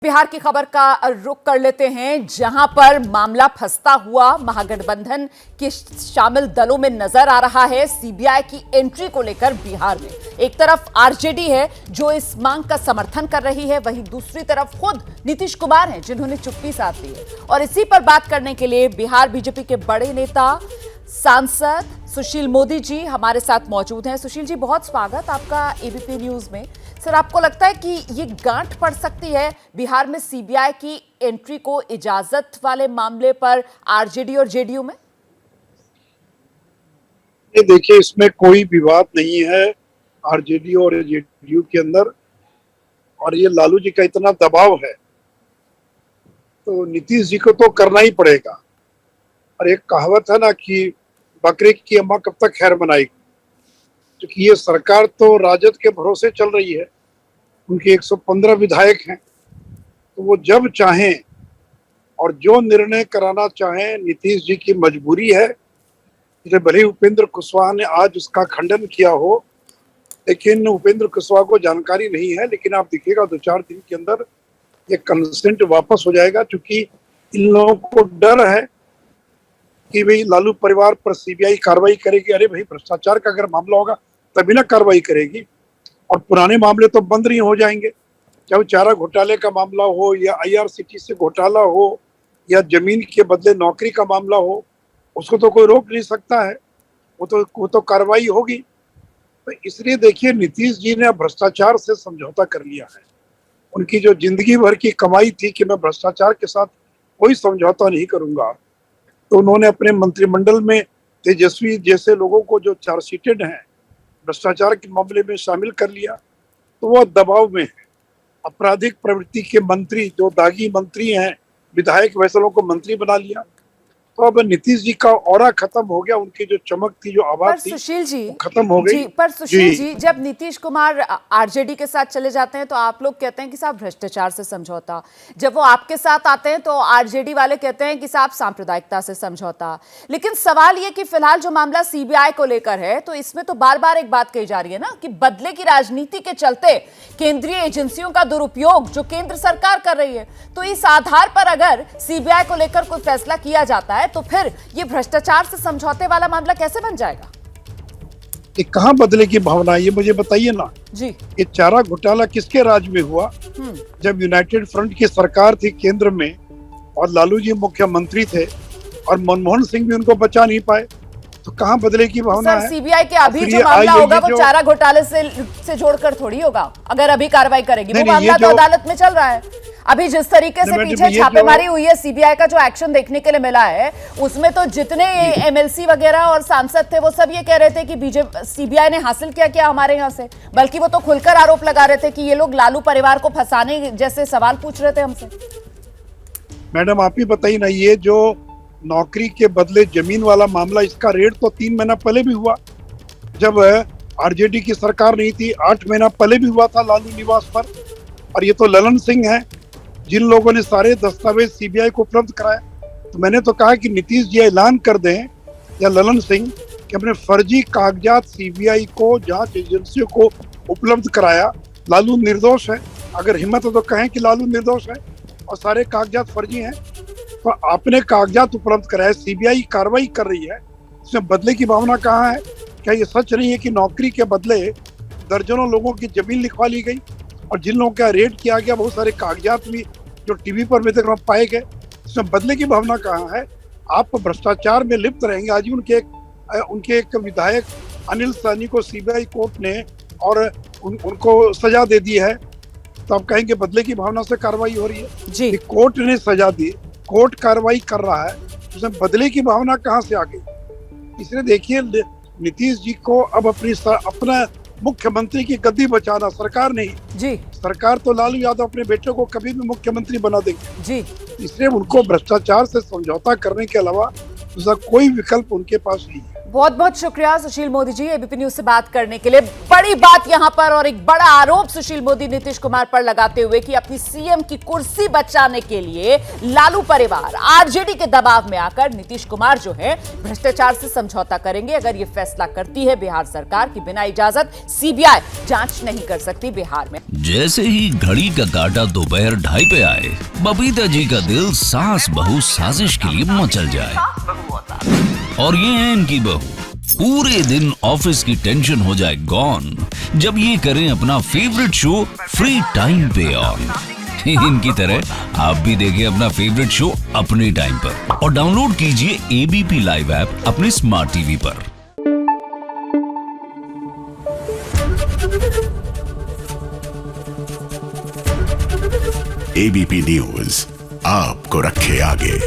बिहार की खबर का रुख कर लेते हैं, जहां पर मामला फंसता हुआ महागठबंधन के शामिल दलों में नजर आ रहा है। सीबीआई की एंट्री को लेकर बिहार में एक तरफ आरजेडी है जो इस मांग का समर्थन कर रही है, वहीं दूसरी तरफ खुद नीतीश कुमार हैं जिन्होंने चुप्पी साध ली है। और इसी पर बात करने के लिए बिहार बीजेपी के बड़े नेता सांसद सुशील मोदी जी हमारे साथ मौजूद हैं। सुशील जी, बहुत स्वागत आपका एबीपी न्यूज में। सर, आपको लगता है कि ये गांठ पड़ सकती है बिहार में सीबीआई की एंट्री को इजाजत वाले मामले पर आरजेडी और जेडीयू में? ये देखिए, इसमें कोई विवाद नहीं है आरजेडी और जेडीयू के अंदर, और ये लालू जी का इतना दबाव है तो नीतीश जी को तो करना ही पड़ेगा। और एक कहावत है ना कि बकरे की अम्मा कब तक खैर बनाएगी, क्योंकि ये सरकार तो राजद के भरोसे चल रही है। उनके 115 विधायक हैं, तो वो जब चाहें और जो निर्णय कराना चाहें, नीतीश जी की मजबूरी है। भले ही उपेंद्र कुशवाहा ने आज उसका खंडन किया हो, लेकिन उपेंद्र कुशवाहा को जानकारी नहीं है। लेकिन आप देखिएगा 2-4 दिन के अंदर ये कंसेंट वापस हो जाएगा, क्योंकि इन लोगों को डर है कि भाई लालू परिवार पर सीबीआई कार्रवाई करेगी। अरे भाई, भ्रष्टाचार का अगर मामला होगा तभी ना कार्रवाई करेगी, और पुराने मामले तो बंद नहीं हो जाएंगे। चाहे वो चारा घोटाले का मामला हो, या आईआरसीटीसी घोटाला हो, या जमीन के बदले नौकरी का मामला हो, उसको तो कोई रोक नहीं सकता है। वो तो कार्रवाई होगी। तो इसलिए देखिए, नीतीश जी ने भ्रष्टाचार से समझौता कर लिया है। उनकी जो जिंदगी भर की कमाई थी कि मैं भ्रष्टाचार के साथ कोई समझौता नहीं करूंगा, तो उन्होंने अपने मंत्रिमंडल में तेजस्वी जैसे लोगों को जो चार्जशीटेड हैं भ्रष्टाचार के मामले में शामिल कर लिया। तो वो दबाव में है। आपराधिक प्रवृत्ति के मंत्री, जो दागी मंत्री हैं, विधायक, वैसे लोगों को मंत्री बना लिया। तो अब नीतीश जी का ऑरा खत्म हो गया, उनकी जो चमक थी, जो आवाज थी, सुशील जी खत्म हो गई। पर सुशील जी, जब नीतीश कुमार आरजेडी के साथ चले जाते हैं तो आप लोग कहते हैं कि साहब भ्रष्टाचार से समझौता, जब वो आपके साथ आते हैं तो आरजेडी वाले कहते हैं कि साहब सांप्रदायिकता से समझौता। लेकिन सवाल ये कि फिलहाल जो मामला सीबीआई को लेकर है, तो इसमें तो बार बार एक बात कही जा रही है ना कि बदले की राजनीति के चलते केंद्रीय एजेंसियों का दुरुपयोग जो केंद्र सरकार कर रही है, तो इस आधार पर अगर सीबीआई को लेकर कोई फैसला किया जाता है तो फिर ये भ्रष्टाचार से समझौते वाला मामला कैसे बन जाएगा? कि कहां बदले की भावना है, ये मुझे बताइए ना जी। ये चारा घोटाला किसके राज में हुआ? जब यूनाइटेड फ्रंट की सरकार थी केंद्र में, और लालू जी मुख्यमंत्री थे, और मनमोहन सिंह भी उनको बचा नहीं पाए, तो कहां बदले की भावना है? सीबीआई के अभी जो मामला होगा वो चारा घोटाले से जोड़कर थोड़ी होगा। अगर अभी कार्रवाई करेगी, वो मामला तो अदालत में चल रहा है। अभी जिस तरीके से पीछे छापेमारी हुई है, सीबीआई का जो एक्शन देखने के लिए मिला है, उसमें तो जितने एमएलसी वगैरह और सांसद थे वो सब ये कह रहे थे कि सीबीआई ने हासिल क्या हमारे यहाँ से, बल्कि वो तो खुलकर आरोप लगा रहे थे कि ये लोग लालू परिवार को फंसाने जैसे सवाल पूछ रहे थे हमसे। मैडम, आप ही बताइए ना, ये जो नौकरी के बदले जमीन वाला मामला, इसका रेड तो 3 महीना पहले भी हुआ, जब आरजेडी की सरकार नहीं थी। 8 महीना पहले भी हुआ था लालू निवास पर। और ये तो ललन सिंह है जिन लोगों ने सारे दस्तावेज सीबीआई को उपलब्ध कराए। तो मैंने तो कहा कि नीतीश जी ऐलान कर दें, या ललन सिंह, कि अपने फर्जी कागजात सीबीआई को, जांच एजेंसियों को उपलब्ध कराया। लालू निर्दोष है, अगर हिम्मत है तो कहें कि लालू निर्दोष है और सारे कागजात फर्जी हैं। तो आपने कागजात उपलब्ध कराए, सीबीआई कार्रवाई कर रही है, इसमें बदले की भावना कहाँ है? क्या ये सच नहीं है कि नौकरी के बदले दर्जनों लोगों की जमीन लिखवा ली गई, और जिन लोगों का रेड किया गया बहुत सारे कागजात भी जो टीवी पर मैं देख रहा हूं पाए गए? इसमें बदले की भावना कहाँ है? आप भ्रष्टाचार में लिप्त रहेंगे। आज ही उनके एक विधायक अनिल सहनी को सीबीआई कोर्ट ने और उनको सजा दे दी है, तो आप कहेंगे बदले की भावना से कार्रवाई हो रही है? जी। कोर्ट ने सजा दी, कोर्ट कार्रवाई कर रहा है, उसमें बदले की भावना कहाँ से आ गई? इसलिए देखिए, नीतीश जी को अब अपना मुख्यमंत्री की गद्दी बचाना, सरकार नहीं जी, सरकार तो लालू यादव अपने बेटे को कभी भी मुख्यमंत्री बना देंगे जी। इसलिए उनको भ्रष्टाचार से समझौता करने के अलावा दूसरा कोई विकल्प उनके पास नहीं है। बहुत बहुत शुक्रिया सुशील मोदी जी एबीपी न्यूज से बात करने के लिए। बड़ी बात यहां पर और एक बड़ा आरोप सुशील मोदी नीतीश कुमार पर लगाते हुए कि अपनी सीएम की कुर्सी बचाने के लिए लालू परिवार आरजेडी के दबाव में आकर नीतीश कुमार जो है भ्रष्टाचार से समझौता करेंगे अगर यह फैसला करती है बिहार सरकार की बिना इजाजत सीबीआई जांच नहीं कर सकती बिहार में। जैसे ही घड़ी का काटा दोपहर 2:30 पे आए, बबीता जी का दिल सास बहू साजिश के लिए मचल जाए। और ये है इनकी बहू, पूरे दिन ऑफिस की टेंशन हो जाए गॉन जब ये करें अपना फेवरेट शो फ्री टाइम पे ऑन। इनकी तरह आप भी देखें अपना फेवरेट शो अपने टाइम पर और डाउनलोड कीजिए एबीपी लाइव ऐप अपने स्मार्ट टीवी पर। एबीपी न्यूज आपको रखे आगे।